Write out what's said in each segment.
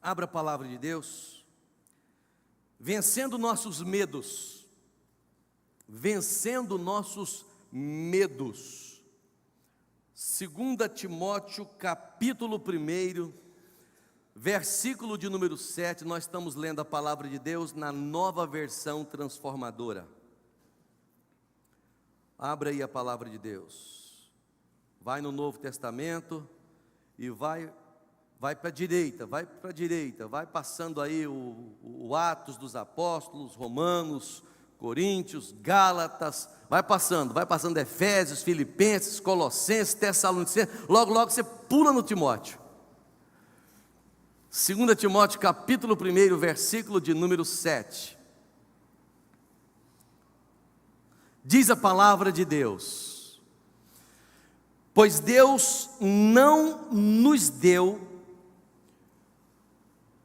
Abra a palavra de Deus. Vencendo nossos medos. Vencendo nossos medos. 2 Timóteo capítulo 1, versículo de número 7, nós estamos lendo a palavra de Deus na Nova Versão Transformadora. Abra aí a palavra de Deus. Vai no Novo Testamento e vai para a direita, vai passando aí o Atos dos Apóstolos, Romanos, Coríntios, Gálatas, vai passando Efésios, Filipenses, Colossenses, Tessalonicenses, logo você pula no Timóteo. 2 Timóteo capítulo 1, versículo de número 7. Diz a palavra de Deus: pois Deus não nos deu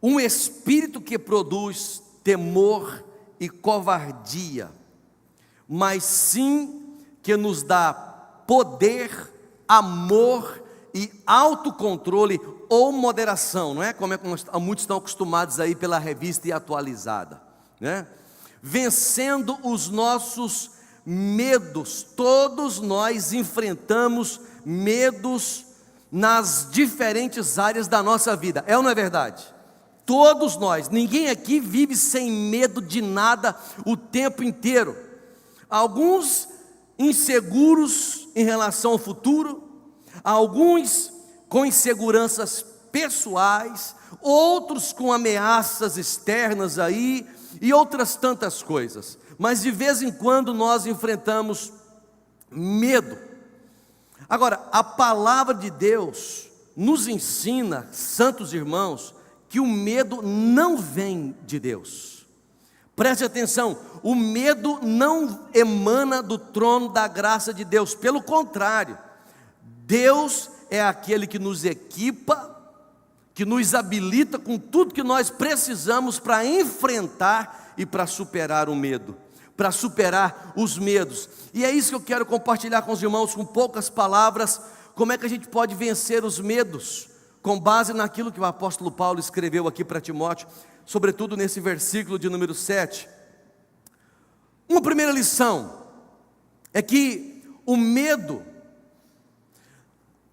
um espírito que produz temor e covardia, mas sim que nos dá poder, amor e autocontrole ou moderação, não é? Como muitos estão acostumados aí pela revista e atualizada, né? Vencendo os nossos medos. Todos nós enfrentamos medos nas diferentes áreas da nossa vida, é ou não é verdade? Todos nós, ninguém aqui vive sem medo de nada o tempo inteiro. Alguns inseguros em relação ao futuro, alguns com inseguranças pessoais, outros com ameaças externas aí e outras tantas coisas. Mas de vez em quando nós enfrentamos medo. Agora, a palavra de Deus nos ensina, santos irmãos, que o medo não vem de Deus. Preste atenção, o medo não emana do trono da graça de Deus, pelo contrário, Deus é aquele que nos equipa, que nos habilita com tudo que nós precisamos para enfrentar e para superar o medo, para superar os medos. E é isso que eu quero compartilhar com os irmãos, com poucas palavras, como é que a gente pode vencer os medos, com base naquilo que o apóstolo Paulo escreveu aqui para Timóteo, sobretudo nesse versículo de número 7. Uma primeira lição é que o medo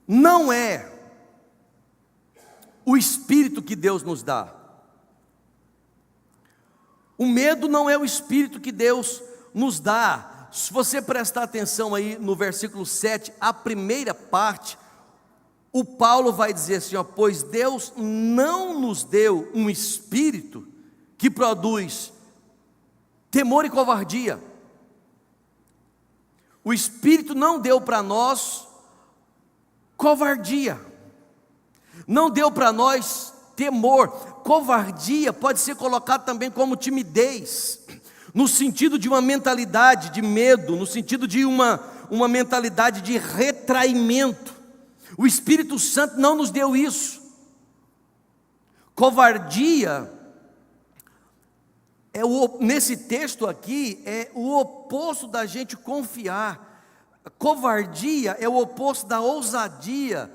não é o espírito que Deus nos dá. O medo não é o espírito que Deus nos dá. Se você prestar atenção aí no versículo 7, a primeira parte, o Paulo vai dizer assim, pois Deus não nos deu um espírito que produz temor e covardia. O Espírito não deu para nós covardia, não deu para nós temor. Covardia pode ser colocado também como timidez, no sentido de uma mentalidade de medo, no sentido de uma mentalidade de retraimento. O Espírito Santo não nos deu isso. Covardia, nesse texto aqui, é o oposto da gente confiar. Covardia é o oposto da ousadia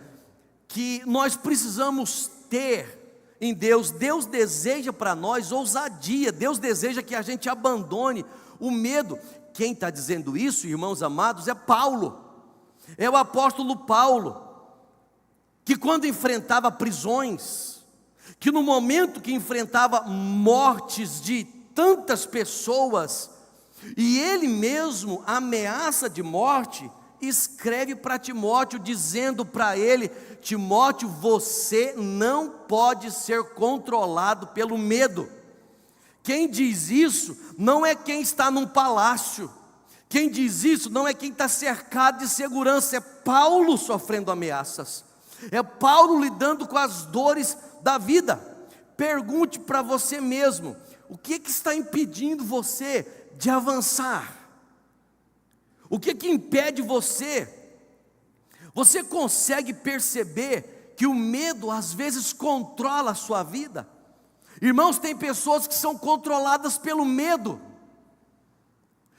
que nós precisamos ter em Deus. Deus deseja para nós ousadia, Deus deseja que a gente abandone o medo. Quem está dizendo isso, irmãos amados, é Paulo, é o apóstolo Paulo, que quando enfrentava prisões, que no momento que enfrentava mortes de tantas pessoas, e ele mesmo, a ameaça de morte, escreve para Timóteo, dizendo para ele: Timóteo, você não pode ser controlado pelo medo. Quem diz isso não é quem está num palácio, quem diz isso não é quem está cercado de segurança, é Paulo sofrendo ameaças, é Paulo lidando com as dores da vida. Pergunte para você mesmo, o que está impedindo você de avançar? O que impede você? Você consegue perceber que o medo às vezes controla a sua vida? Irmãos, tem pessoas que são controladas pelo medo.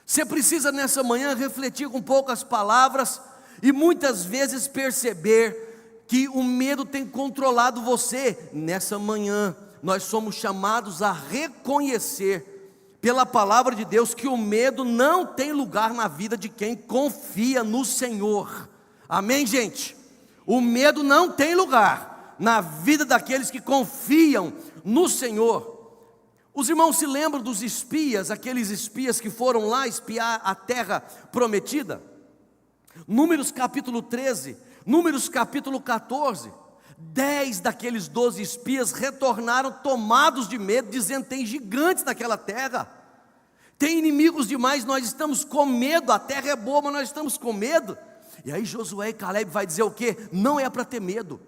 Você precisa nessa manhã refletir com poucas palavras e muitas vezes perceber que o medo tem controlado você. Nessa manhã nós somos chamados a reconhecer, pela palavra de Deus, que o medo não tem lugar na vida de quem confia no Senhor. Amém, gente? O medo não tem lugar na vida daqueles que confiam no Senhor. Os irmãos se lembram dos espias, aqueles espias que foram lá espiar a terra prometida? Números capítulo 13, Números capítulo 14, 10 daqueles 12 espias retornaram tomados de medo, dizendo: tem gigantes naquela terra, tem inimigos demais, nós estamos com medo, a terra é boa, mas nós estamos com medo. E aí Josué e Caleb vai dizer o quê? Não é para ter medo,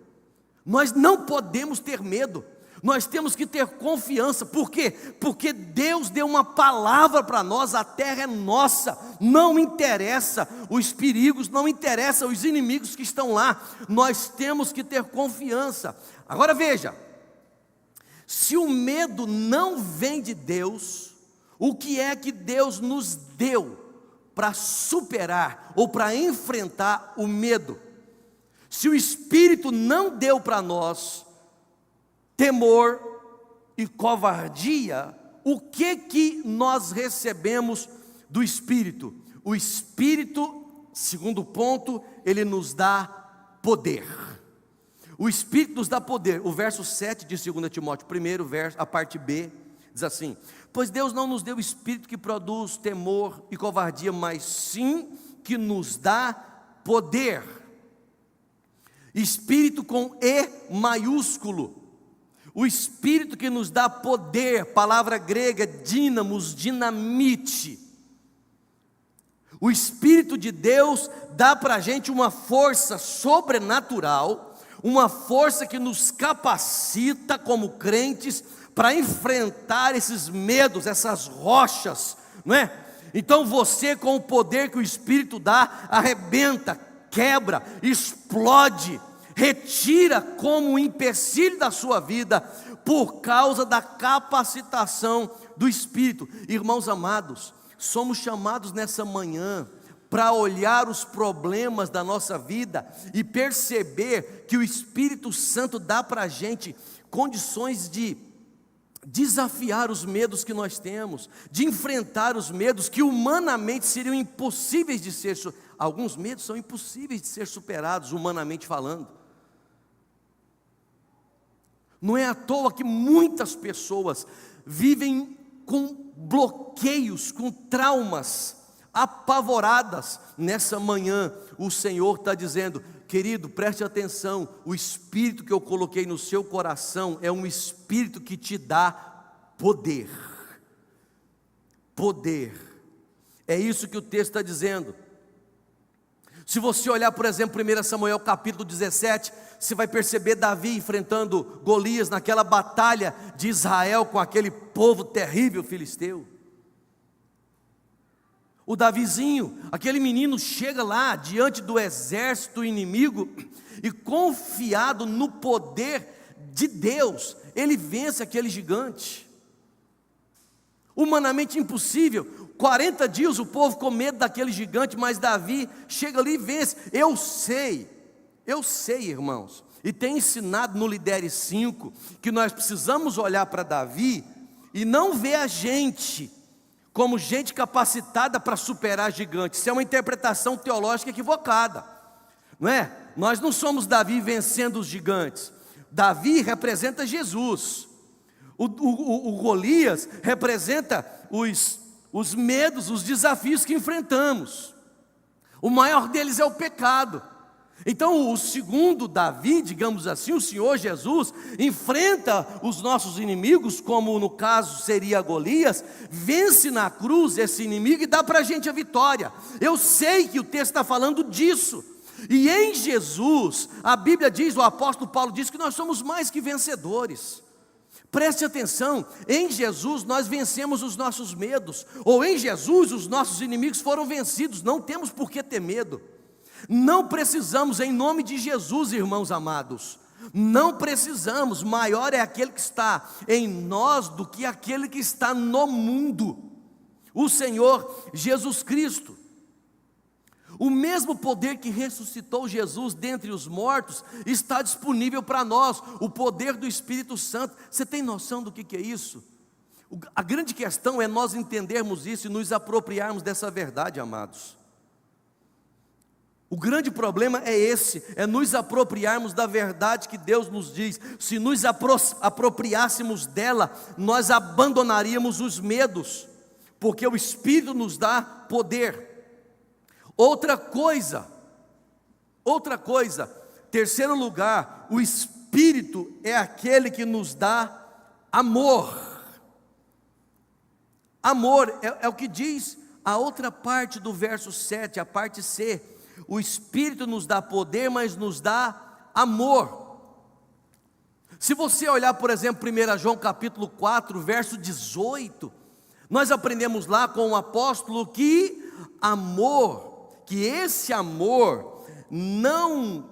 nós não podemos ter medo, nós temos que ter confiança. Por quê? Porque Deus deu uma palavra para nós, a terra é nossa, não interessa os perigos, não interessa os inimigos que estão lá, nós temos que ter confiança. Agora veja, se o medo não vem de Deus, o que é que Deus nos deu para superar ou para enfrentar o medo? Se o Espírito não deu para nós temor e covardia, o que nós recebemos do Espírito? O Espírito, segundo ponto, ele nos dá poder. O Espírito nos dá poder. O verso 7 de 2 Timóteo, primeiro verso, a parte B, diz assim: pois Deus não nos deu espírito que produz temor e covardia, mas sim que nos dá poder. Espírito com E maiúsculo. O Espírito que nos dá poder, palavra grega dínamos, dinamite. O Espírito de Deus dá para a gente uma força sobrenatural, uma força que nos capacita como crentes para enfrentar esses medos, essas rochas, não é? Então você, com o poder que o Espírito dá, arrebenta, quebra, explode, retira como um empecilho da sua vida, por causa da capacitação do Espírito. Irmãos amados, somos chamados nessa manhã para olhar os problemas da nossa vida e perceber que o Espírito Santo dá para a gente condições de desafiar os medos que nós temos, de enfrentar os medos que humanamente seriam impossíveis de ser. Alguns medos são impossíveis de ser superados, humanamente falando. Não é à toa que muitas pessoas vivem com bloqueios, com traumas, apavoradas. Nessa manhã o Senhor está dizendo: querido, preste atenção, o Espírito que eu coloquei no seu coração é um Espírito que te dá poder. Poder, é isso que o texto está dizendo. Se você olhar, por exemplo, 1 Samuel capítulo 17, você vai perceber Davi enfrentando Golias naquela batalha de Israel com aquele povo terrível filisteu. O Davizinho, aquele menino, chega lá diante do exército inimigo e, confiado no poder de Deus, ele vence aquele gigante. Humanamente impossível, 40 dias o povo com medo daquele gigante, mas Davi chega ali e vence. Eu sei, irmãos, e tem ensinado no Lidere 5, que nós precisamos olhar para Davi e não ver a gente como gente capacitada para superar gigantes. Isso é uma interpretação teológica equivocada, não é? Nós não somos Davi vencendo os gigantes. Davi representa Jesus. O Golias representa os medos, os desafios que enfrentamos. O maior deles é o pecado. Então o segundo Davi, digamos assim, o Senhor Jesus, enfrenta os nossos inimigos, como no caso seria Golias, vence na cruz esse inimigo e dá para a gente a vitória. Eu sei que o texto está falando disso. E em Jesus, a Bíblia diz, o apóstolo Paulo diz que nós somos mais que vencedores. Preste atenção, em Jesus nós vencemos os nossos medos, ou em Jesus os nossos inimigos foram vencidos, não temos por que ter medo. Não precisamos, em nome de Jesus, irmãos amados, não precisamos. Maior é aquele que está em nós do que aquele que está no mundo, o Senhor Jesus Cristo. O mesmo poder que ressuscitou Jesus dentre os mortos está disponível para nós, o poder do Espírito Santo. Você tem noção do que é isso? A grande questão é nós entendermos isso e nos apropriarmos dessa verdade, amados. O grande problema é esse, é nos apropriarmos da verdade que Deus nos diz. Se nos apropriássemos dela, nós abandonaríamos os medos, porque o Espírito nos dá poder. Outra coisa, terceiro lugar, o Espírito é aquele que nos dá amor. Amor é o que diz a outra parte do verso 7, a parte C. O Espírito nos dá poder, mas nos dá amor. Se você olhar, por exemplo, 1 João capítulo 4, verso 18, nós aprendemos lá com o apóstolo que esse amor não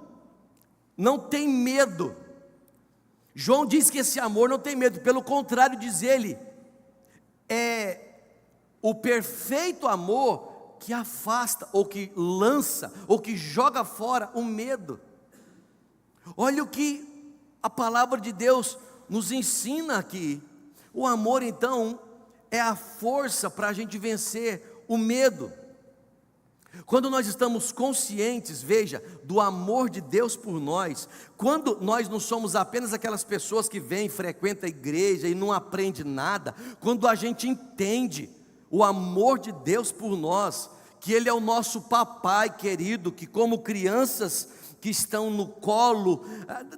tem medo. João diz que esse amor não tem medo, pelo contrário, diz ele, é o perfeito amor que afasta, ou que lança, ou que joga fora o medo. Olha o que a palavra de Deus nos ensina aqui. O amor, então, é a força para a gente vencer o medo. Quando nós estamos conscientes, veja, do amor de Deus por nós, quando nós não somos apenas aquelas pessoas que vêm, frequentam a igreja e não aprendem nada, quando a gente entende o amor de Deus por nós, que Ele é o nosso papai querido, que como crianças que estão no colo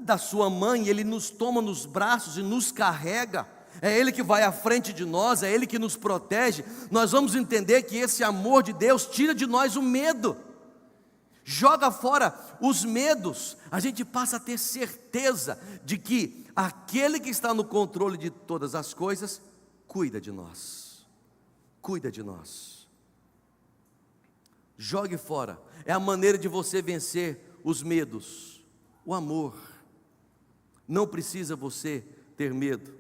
da sua mãe, Ele nos toma nos braços e nos carrega, é Ele que vai à frente de nós, é Ele que nos protege. Nós vamos entender que esse amor de Deus tira de nós o medo, joga fora os medos. A gente passa a ter certeza de que aquele que está no controle de todas as coisas, cuida de nós. Cuida de nós. Jogue fora. É a maneira de você vencer os medos. O amor. Não precisa você ter medo.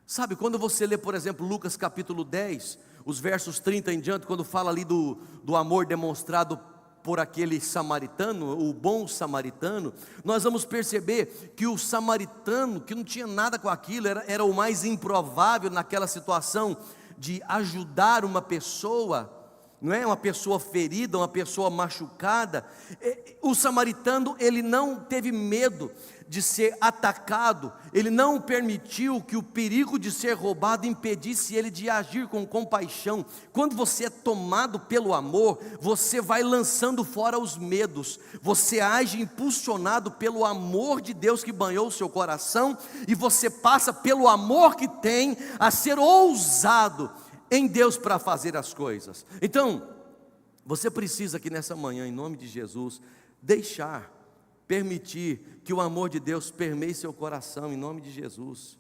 Sabe, quando você lê, por exemplo, Lucas capítulo 10, os versos 30 em diante, quando fala ali do amor demonstrado por aquele samaritano, o bom samaritano, nós vamos perceber que o samaritano, que não tinha nada com aquilo, era o mais improvável naquela situação, de ajudar uma pessoa, não é? Uma pessoa ferida, uma pessoa machucada. O samaritano, ele não teve medo de ser atacado, ele não permitiu que o perigo de ser roubado impedisse ele de agir com compaixão. Quando você é tomado pelo amor, você vai lançando fora os medos, você age impulsionado pelo amor de Deus que banhou o seu coração, e você passa pelo amor que tem a ser ousado em Deus para fazer as coisas. Então, você precisa aqui nessa manhã, em nome de Jesus, permitir que o amor de Deus permeie seu coração, em nome de Jesus.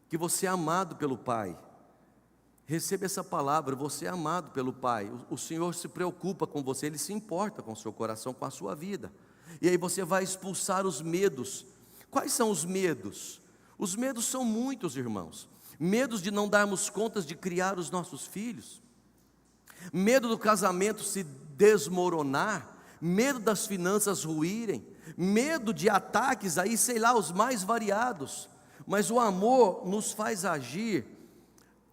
Que você é amado pelo Pai. Receba essa palavra, você é amado pelo Pai. O Senhor se preocupa com você, Ele se importa com o seu coração, com a sua vida. E aí você vai expulsar os medos. Quais são os medos? Os medos são muitos, irmãos. Medos de não darmos contas de criar os nossos filhos, medo do casamento se desmoronar, medo das finanças ruírem, medo de ataques aí, sei lá, os mais variados. Mas o amor nos faz agir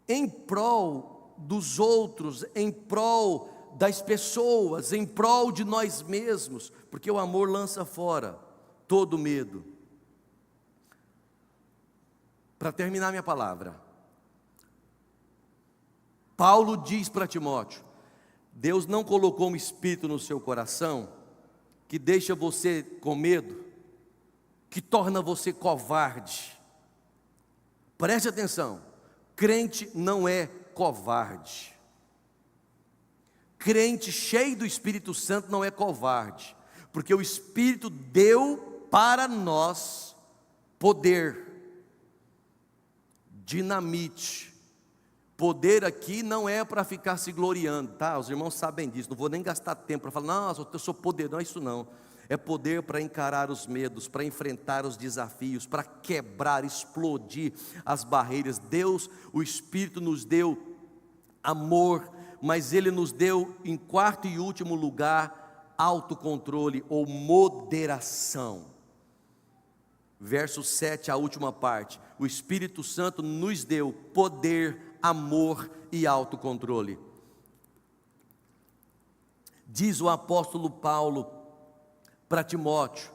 em prol dos outros, em prol das pessoas, em prol de nós mesmos, porque o amor lança fora todo medo. Para terminar minha palavra, Paulo diz para Timóteo: Deus não colocou um espírito no seu coração que deixa você com medo, que torna você covarde. Preste atenção, crente não é covarde. Crente cheio do Espírito Santo não é covarde, porque o Espírito deu para nós poder. Dinamite. Poder aqui não é para ficar se gloriando, tá? Os irmãos sabem disso, não vou nem gastar tempo para falar, não, eu sou poder, não é isso não. É poder para encarar os medos, para enfrentar os desafios, para quebrar, explodir as barreiras. Deus, o Espírito nos deu amor mas Ele nos deu, em quarto e último lugar, autocontrole ou moderação. Verso 7, a última parte. O Espírito Santo nos deu poder, amor e autocontrole. Diz o apóstolo Paulo para Timóteo,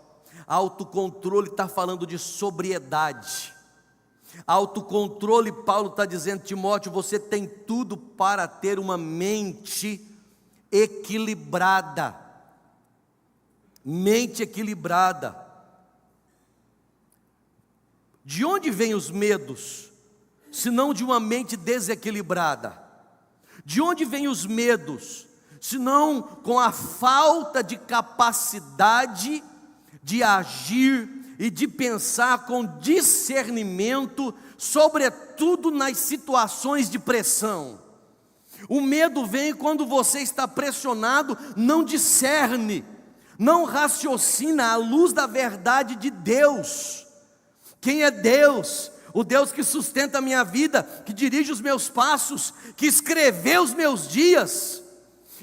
autocontrole está falando de sobriedade. Autocontrole, Paulo está dizendo, Timóteo, você tem tudo para ter uma mente equilibrada. Mente equilibrada. De onde vêm os medos, senão de uma mente desequilibrada? De onde vêm os medos, senão com a falta de capacidade de agir e de pensar com discernimento, sobretudo nas situações de pressão? O medo vem quando você está pressionado, não discerne, não raciocina à luz da verdade de Deus. Quem é Deus? O Deus que sustenta a minha vida, que dirige os meus passos, que escreveu os meus dias,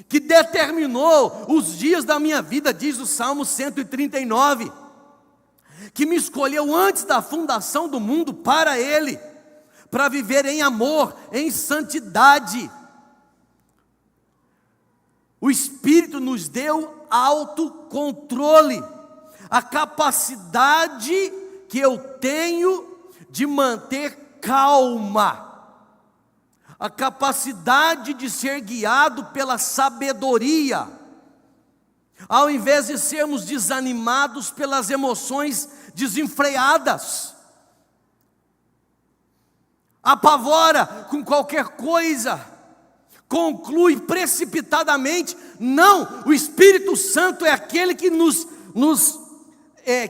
que determinou os dias da minha vida, diz o Salmo 139, que me escolheu antes da fundação do mundo para Ele, para viver em amor, em santidade. O Espírito nos deu autocontrole, a capacidade que eu tenho de manter calma, a capacidade de ser guiado pela sabedoria, ao invés de sermos desanimados pelas emoções desenfreadas, apavora com qualquer coisa, conclui precipitadamente. Não, o Espírito Santo é aquele que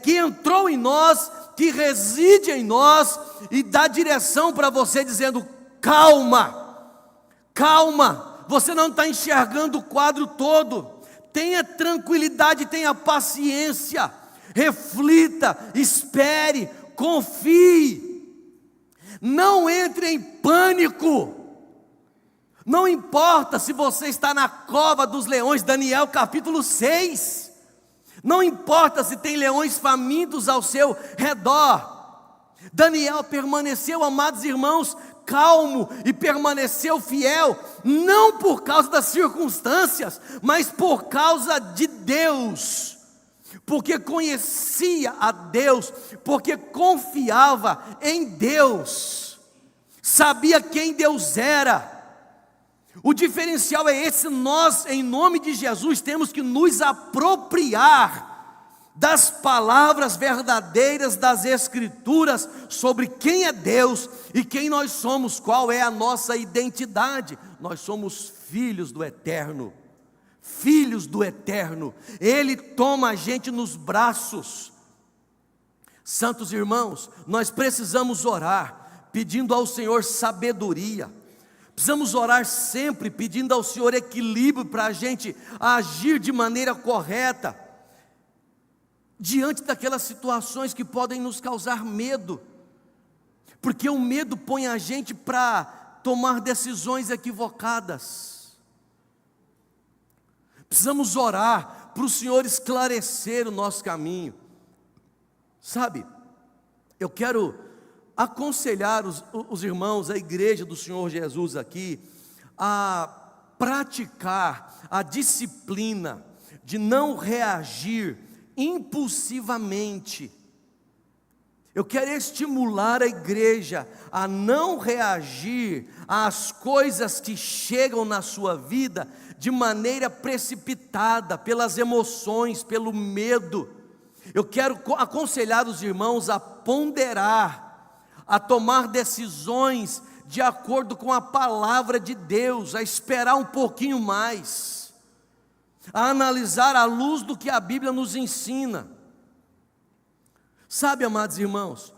que entrou em nós, que reside em nós e dá direção para você, dizendo: calma, calma, você não está enxergando o quadro todo, tenha tranquilidade, tenha paciência, reflita, espere, confie, não entre em pânico. Não importa se você está na cova dos leões, Daniel capítulo 6, não importa se tem leões famintos ao seu redor, Daniel permaneceu, amados irmãos, calmo e permaneceu fiel, não por causa das circunstâncias, mas por causa de Deus, porque conhecia a Deus, porque confiava em Deus, sabia quem Deus era. O diferencial é esse: nós, em nome de Jesus, temos que nos apropriar das palavras verdadeiras das Escrituras sobre quem é Deus e quem nós somos, qual é a nossa identidade. Nós somos filhos do Eterno, filhos do Eterno. Ele toma a gente nos braços. Santos irmãos, nós precisamos orar, pedindo ao Senhor sabedoria. Precisamos orar sempre, pedindo ao Senhor equilíbrio para a gente agir de maneira correta, diante daquelas situações que podem nos causar medo, porque o medo põe a gente para tomar decisões equivocadas. Precisamos orar para o Senhor esclarecer o nosso caminho. Sabe, eu quero aconselhar os irmãos, a igreja do Senhor Jesus aqui, a praticar a disciplina de não reagir impulsivamente. Eu quero estimular a igreja a não reagir às coisas que chegam na sua vida de maneira precipitada, pelas emoções, pelo medo. Eu quero aconselhar os irmãos a ponderar, a tomar decisões de acordo com a palavra de Deus, a esperar um pouquinho mais, a analisar à luz do que a Bíblia nos ensina. Sabe, amados irmãos,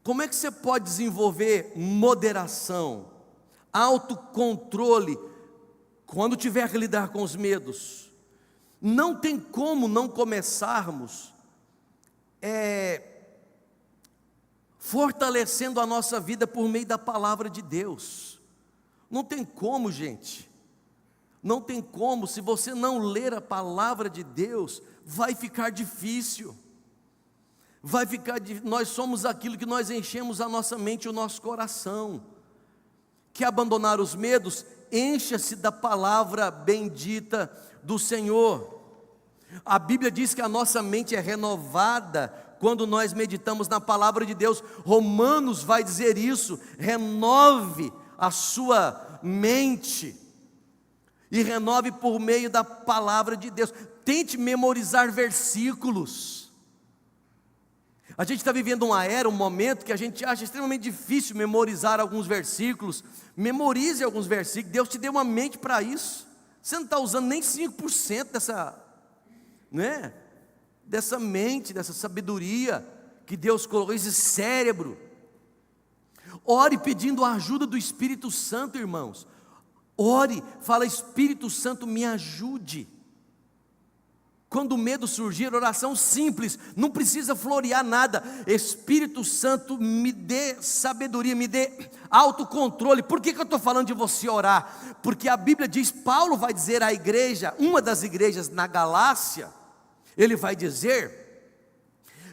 como é que você pode desenvolver moderação, autocontrole, quando tiver que lidar com os medos? Não tem como não começarmos fortalecendo a nossa vida por meio da palavra de Deus. Não tem como, gente. Não tem como, se você não ler a palavra de Deus, vai ficar difícil. Nós somos aquilo que nós enchemos a nossa mente e o nosso coração. Quer abandonar os medos? Encha-se da palavra bendita do Senhor. A Bíblia diz que a nossa mente é renovada quando nós meditamos na palavra de Deus. Romanos vai dizer isso: renove a sua mente, e renove por meio da palavra de Deus. Tente memorizar versículos. A gente está vivendo uma era, um momento que a gente acha extremamente difícil memorizar alguns versículos. Memorize alguns versículos. Deus te deu uma mente para isso. Você não está usando nem 5% dessa mente, dessa sabedoria que Deus colocou, esse cérebro. Ore pedindo a ajuda do Espírito Santo, irmãos. Ore, fala: Espírito Santo, me ajude. Quando o medo surgir, oração simples, não precisa florear nada. Espírito Santo, me dê sabedoria, me dê autocontrole. Por que eu estou falando de você orar? Porque a Bíblia diz, Paulo vai dizer à igreja, uma das igrejas na Galácia, ele vai dizer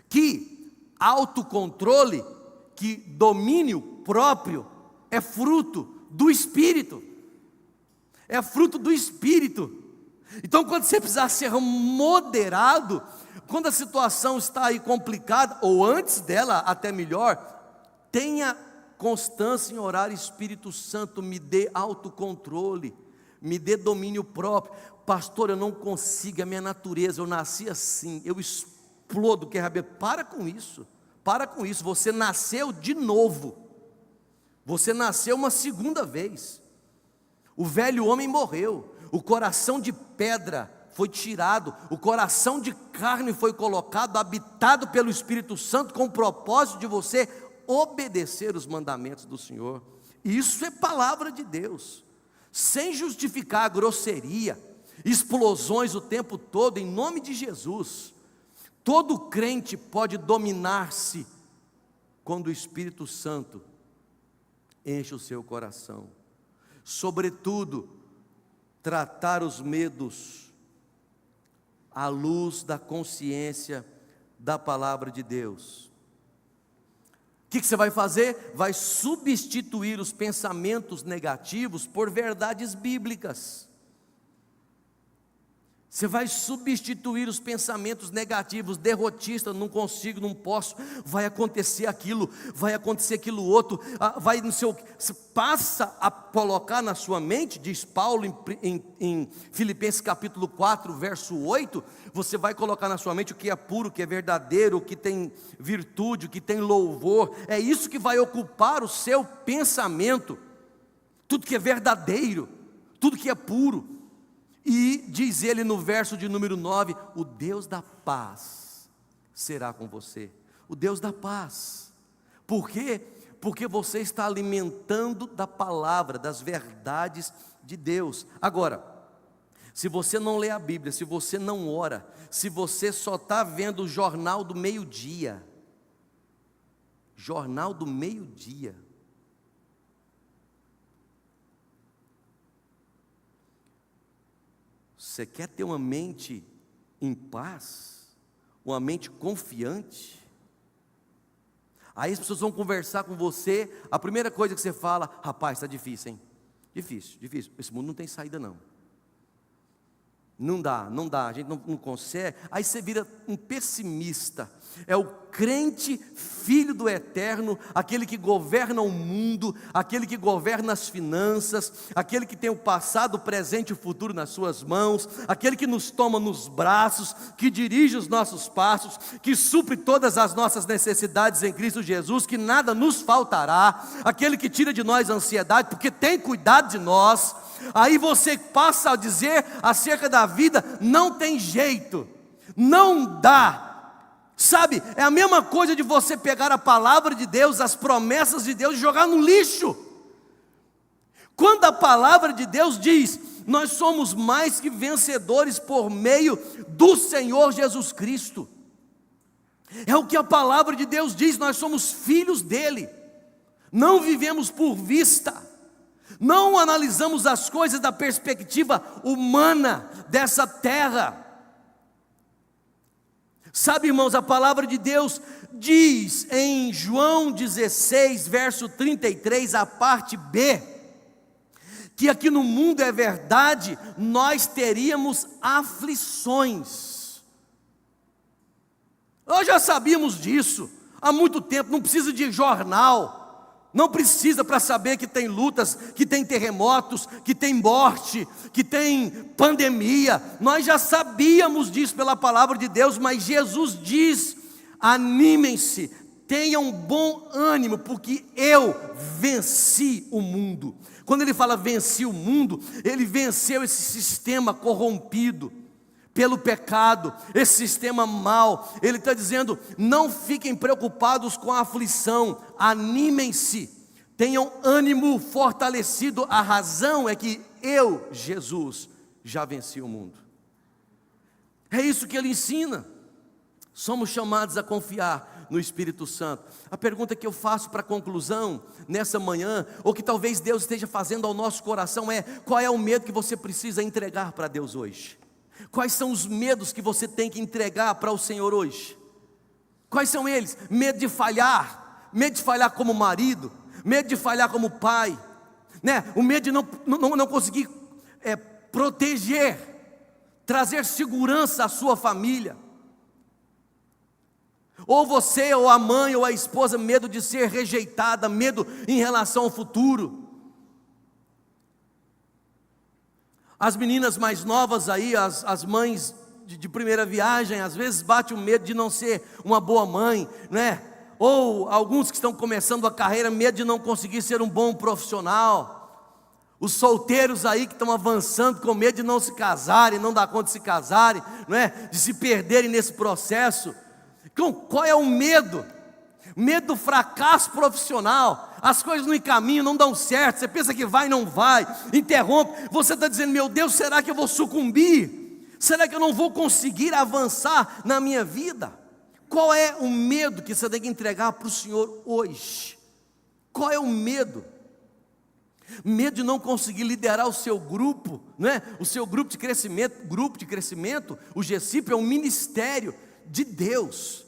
que autocontrole, que domínio próprio é fruto do Espírito. É fruto do Espírito. Então, quando você precisar ser moderado, quando a situação está aí complicada, ou antes dela até melhor, tenha constância em orar: Espírito Santo, me dê autocontrole, me dê domínio próprio. Pastor, eu não consigo, a minha natureza, eu nasci assim, eu explodo, que é rabia. Para com isso, você nasceu de novo, você nasceu uma segunda vez. O velho homem morreu, o coração de pedra foi tirado, o coração de carne foi colocado, habitado pelo Espírito Santo, com o propósito de você obedecer os mandamentos do Senhor. Isso é palavra de Deus, sem justificar a grosseria, explosões o tempo todo, em nome de Jesus. Todo crente pode dominar-se quando o Espírito Santo enche o seu coração. Sobretudo, tratar os medos à luz da consciência da palavra de Deus. O que você vai fazer? Vai substituir os pensamentos negativos por verdades bíblicas. Você vai substituir os pensamentos negativos, derrotistas: não consigo, não posso, vai acontecer aquilo outro, vai no seu. Você passa a colocar na sua mente, diz Paulo em Filipenses capítulo 4, verso 8, você vai colocar na sua mente o que é puro, o que é verdadeiro, o que tem virtude, o que tem louvor. É isso que vai ocupar o seu pensamento, tudo que é verdadeiro, tudo que é puro. E diz ele no verso de número 9: o Deus da paz será com você. O Deus da paz. Por quê? Porque você está alimentando da palavra, das verdades de Deus. Agora, se você não lê a Bíblia, se você não ora, se você só está vendo o jornal do meio-dia, você quer ter uma mente em paz, uma mente confiante? Aí as pessoas vão conversar com você, a primeira coisa que você fala: rapaz, está difícil, hein? Difícil, esse mundo não tem saída não. Não dá, a gente não consegue. Aí você vira um pessimista. É o crente filho do eterno, aquele que governa o mundo, aquele que governa as finanças, aquele que tem o passado, o presente e o futuro nas suas mãos, aquele que nos toma nos braços, que dirige os nossos passos, que supre todas as nossas necessidades em Cristo Jesus, que nada nos faltará, aquele que tira de nós a ansiedade, porque tem cuidado de nós. Aí você passa a dizer acerca da vida: não tem jeito, não dá. Sabe, é a mesma coisa de você pegar a palavra de Deus, as promessas de Deus, e jogar no lixo. Quando a palavra de Deus diz: nós somos mais que vencedores por meio do Senhor Jesus Cristo, é o que a palavra de Deus diz. Nós somos filhos dele, não vivemos por vista, Não analisamos as coisas da perspectiva humana dessa terra. Sabe, irmãos, a palavra de Deus diz em João 16, verso 33, a parte B, que aqui no mundo é verdade, nós teríamos aflições. Nós já sabíamos disso há muito tempo, não precisa de jornal. Não precisa para saber que tem lutas, que tem terremotos, que tem morte, que tem pandemia. Nós já sabíamos disso pela palavra de Deus, mas Jesus diz: animem-se, tenham bom ânimo, porque eu venci o mundo. Quando ele fala venci o mundo, ele venceu esse sistema corrompido pelo pecado, esse sistema mau. Ele está dizendo: não fiquem preocupados com a aflição, animem-se, tenham ânimo fortalecido. A razão é que eu, Jesus, já venci o mundo. É isso que ele ensina. Somos chamados a confiar no Espírito Santo. A pergunta que eu faço para a conclusão nessa manhã, ou que talvez Deus esteja fazendo ao nosso coração, é: qual é o medo que você precisa entregar para Deus hoje? Quais são os medos que você tem que entregar para o Senhor hoje? Quais são eles? Medo de falhar como marido, medo de falhar como pai, né? O medo de não conseguir proteger, trazer segurança à sua família. Ou você, ou a mãe, ou a esposa, medo de ser rejeitada, medo em relação ao futuro. As meninas mais novas aí, as mães de primeira viagem, às vezes bate o medo de não ser uma boa mãe, né? Ou alguns que estão começando a carreira, medo de não conseguir ser um bom profissional. Os solteiros aí que estão avançando com medo de não se casarem, não dar conta de se casarem, não é? De se perderem nesse processo. Então, qual é o medo? Medo do fracasso profissional. As coisas não encaminham, não dão certo. Você pensa que vai, não vai, interrompe. Você está dizendo: meu Deus, será que eu vou sucumbir? Será que eu não vou conseguir avançar na minha vida? Qual é o medo que você tem que entregar para o Senhor hoje? Qual é o medo? Medo de não conseguir liderar o seu grupo, não é? O seu grupo de crescimento, o GCIP é um ministério de Deus,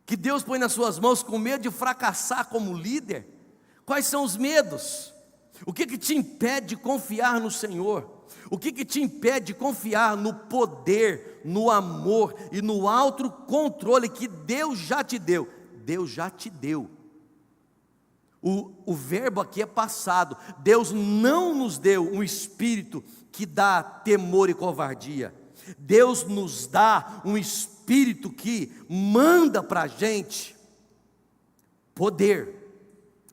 que Deus põe nas suas mãos, com medo de fracassar como líder. Quais são os medos? O que te impede de confiar no Senhor? O que te impede de confiar no poder, no amor e no autocontrole que Deus já te deu? Deus já te deu. O verbo aqui é passado. Deus não nos deu um espírito que dá temor e covardia. Deus nos dá um espírito que manda para a gente poder,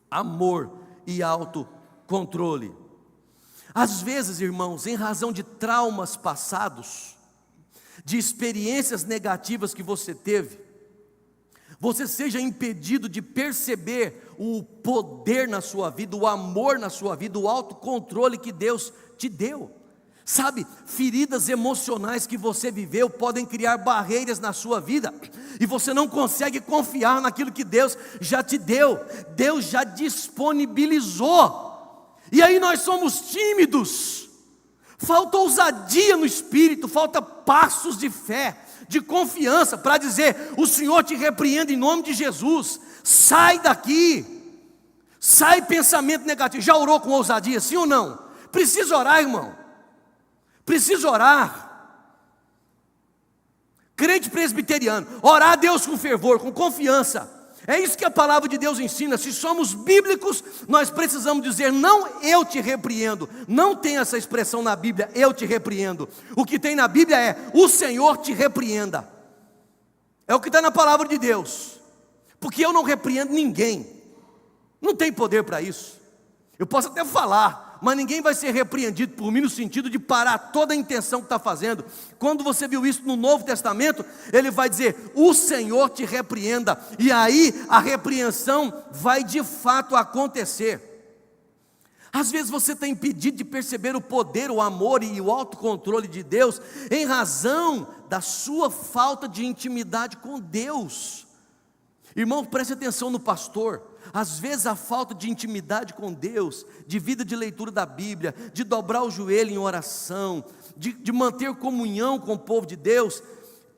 amor e autocontrole. Às vezes, irmãos, em razão de traumas passados, de experiências negativas que você teve, você seja impedido de perceber o poder na sua vida, o amor na sua vida, o autocontrole que Deus te deu. Sabe, feridas emocionais que você viveu podem criar barreiras na sua vida, e você não consegue confiar naquilo que Deus já te deu, Deus já disponibilizou. E aí nós somos tímidos, falta ousadia no espírito, falta passos de fé, de confiança, para dizer: o Senhor te repreende em nome de Jesus, sai daqui, sai pensamento negativo. Já orou com ousadia, sim ou não? Precisa orar, irmão, precisa orar. Crente presbiteriano, orar a Deus com fervor, com confiança. É isso que a palavra de Deus ensina. Se somos bíblicos, nós precisamos dizer: não, eu te repreendo. Não tem essa expressão na Bíblia, eu te repreendo. O que tem na Bíblia é: o Senhor te repreenda. É o que está na palavra de Deus. Porque eu não repreendo ninguém, não tem poder para isso. Eu posso até falar, mas ninguém vai ser repreendido por mim, no sentido de parar toda a intenção que está fazendo. Quando você viu isso no Novo Testamento, ele vai dizer: o Senhor te repreenda. E aí a repreensão vai de fato acontecer. Às vezes você está impedido de perceber o poder, o amor e o autocontrole de Deus, em razão da sua falta de intimidade com Deus. Irmão, preste atenção no pastor. Às vezes a falta de intimidade com Deus, de vida de leitura da Bíblia, de dobrar o joelho em oração, de manter comunhão com o povo de Deus,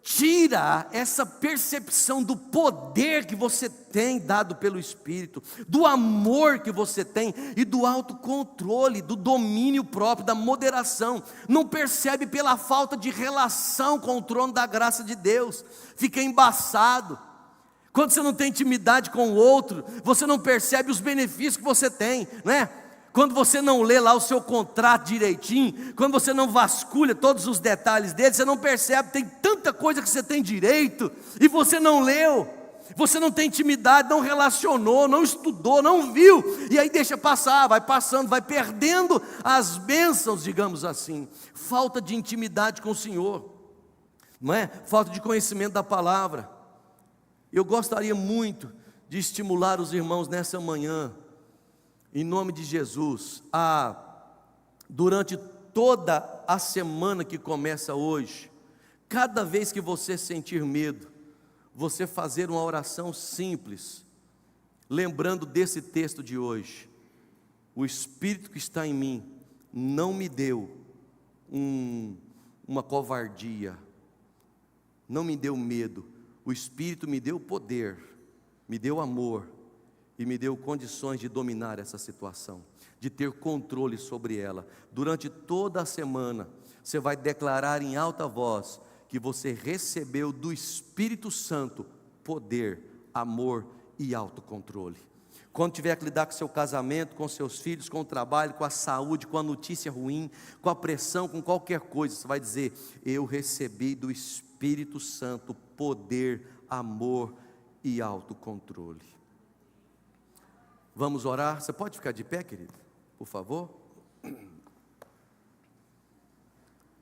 tira essa percepção do poder que você tem dado pelo Espírito, do amor que você tem e do autocontrole, do domínio próprio, da moderação. Não percebe pela falta de relação com o trono da graça de Deus, fica embaçado. Quando você não tem intimidade com o outro, você não percebe os benefícios que você tem, não é? Quando você não lê lá o seu contrato direitinho, quando você não vasculha todos os detalhes dele, você não percebe, tem tanta coisa que você tem direito, e você não leu, você não tem intimidade, não relacionou, não estudou, não viu, e aí deixa passar, vai passando, vai perdendo as bênçãos, digamos assim. Falta de intimidade com o Senhor, não é? Falta de conhecimento da palavra. Eu gostaria muito de estimular os irmãos nessa manhã, em nome de Jesus, durante toda a semana que começa hoje, cada vez que você sentir medo, você fazer uma oração simples, lembrando desse texto de hoje: o Espírito que está em mim não me deu uma covardia, não me deu medo, o Espírito me deu poder, me deu amor, e me deu condições de dominar essa situação, de ter controle sobre ela. Durante toda a semana, você vai declarar em alta voz que você recebeu do Espírito Santo poder, amor e autocontrole. Quando tiver que lidar com seu casamento, com seus filhos, com o trabalho, com a saúde, com a notícia ruim, com a pressão, com qualquer coisa, você vai dizer: eu recebi do Espírito Santo poder, amor e autocontrole. Vamos orar? Você pode ficar de pé, querido, por favor?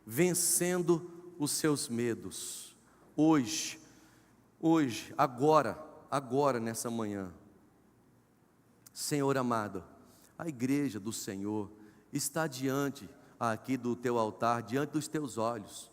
Vencendo os seus medos. Hoje, agora nessa manhã, Senhor amado, a igreja do Senhor está diante aqui do teu altar, diante dos teus olhos.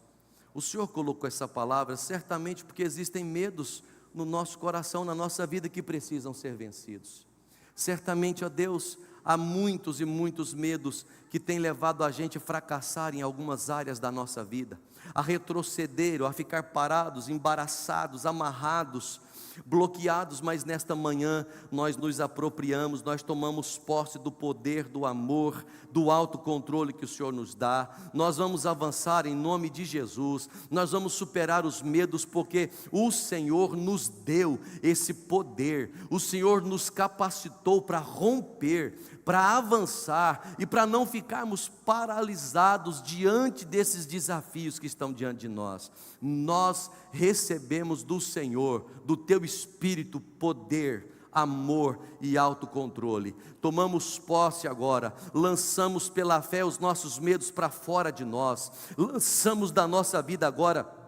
O Senhor colocou essa palavra certamente porque existem medos no nosso coração, na nossa vida, que precisam ser vencidos. Certamente, ó Deus, há muitos e muitos medos que têm levado a gente a fracassar em algumas áreas da nossa vida, a retroceder, ou a ficar parados, embaraçados, amarrados, bloqueados. Mas nesta manhã nós nos apropriamos, nós tomamos posse do poder, do amor, do autocontrole que o Senhor nos dá. Nós vamos avançar em nome de Jesus, nós vamos superar os medos, porque o Senhor nos deu esse poder, o Senhor nos capacitou para romper, para avançar e para não ficarmos paralisados diante desses desafios que estão diante de nós. Nós recebemos do Senhor, do teu Espírito, poder, amor e autocontrole. Tomamos posse agora, lançamos pela fé os nossos medos para fora de nós, lançamos da nossa vida agora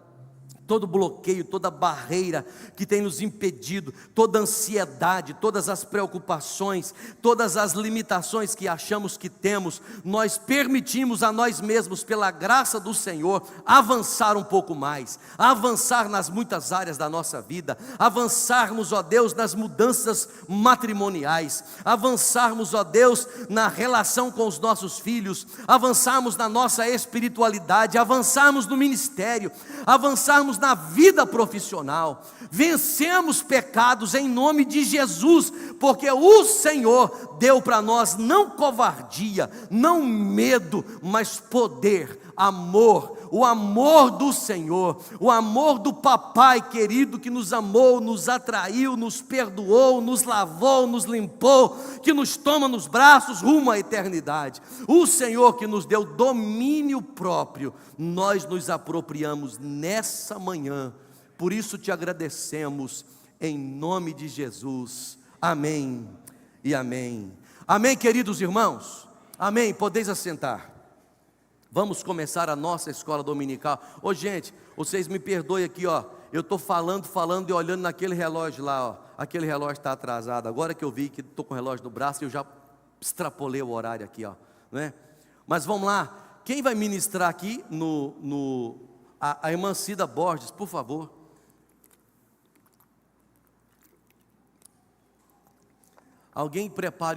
todo bloqueio, toda barreira que tem nos impedido, toda ansiedade, todas as preocupações, todas as limitações que achamos que temos. Nós permitimos a nós mesmos, pela graça do Senhor, avançar um pouco mais, avançar nas muitas áreas da nossa vida, avançarmos, ó Deus, nas mudanças matrimoniais, avançarmos, ó Deus, na relação com os nossos filhos, avançarmos na nossa espiritualidade, avançarmos no ministério, avançarmos na vida profissional, vencemos pecados em nome de Jesus, porque o Senhor deu para nós não covardia, não medo, mas poder, amor, o amor do Senhor, o amor do papai querido que nos amou, nos atraiu, nos perdoou, nos lavou, nos limpou, que nos toma nos braços rumo à eternidade. O Senhor que nos deu domínio próprio, nós nos apropriamos nessa manhã. Por isso te agradecemos em nome de Jesus. Amém e amém. Amém, queridos irmãos. Amém. Podeis assentar. Vamos começar a nossa escola dominical. Ô gente, vocês me perdoem aqui, ó. Eu estou falando e olhando naquele relógio lá, ó. Aquele relógio está atrasado. Agora que eu vi que estou com o relógio no braço, eu já extrapolei o horário aqui, ó, né? Mas vamos lá. Quem vai ministrar aqui a irmã Cida Borges, por favor. Alguém prepare